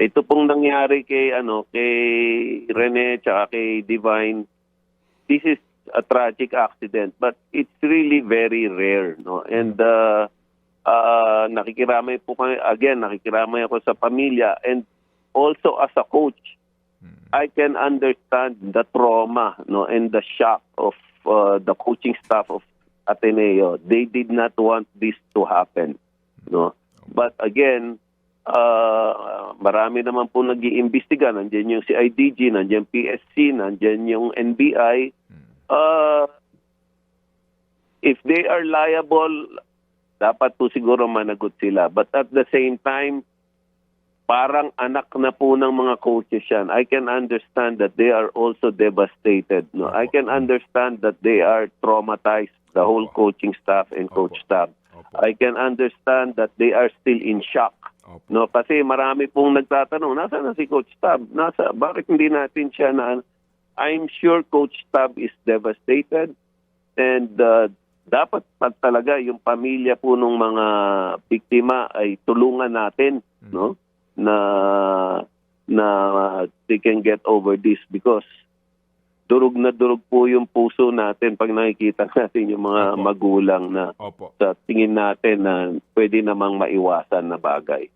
ito pong nangyari kay kay Rene tsaka kay Divine, this is a tragic accident, but it's really very rare, no? And nakikiramay po kami, again, nakikiramay ako sa pamilya, and also as a coach, I can understand the trauma, no, and the shock of the coaching staff of Ateneo. They did not want this to happen, no? But again, marami naman po nag-iimbestiga. Nandiyan yung CIDG, nandiyan PSC, nandiyan yung NBI. If they are liable, dapat po siguro managot sila. But at the same time, parang anak na po ng mga coaches yan. I can understand that they are also devastated. No? I can understand that they are traumatized, the whole coaching staff and coach staff. I can understand that they are still in shock. No, kasi marami pong nagtatanong, nasa na si Coach Tab? Bakit hindi natin siya na... I'm sure Coach Tab is devastated, and dapat talaga yung pamilya po ng mga biktima ay tulungan natin, no? Na they can get over this, because durog na durog po yung puso natin pag nakikita natin yung mga magulang na sa tingin natin na pwede namang maiwasan na bagay.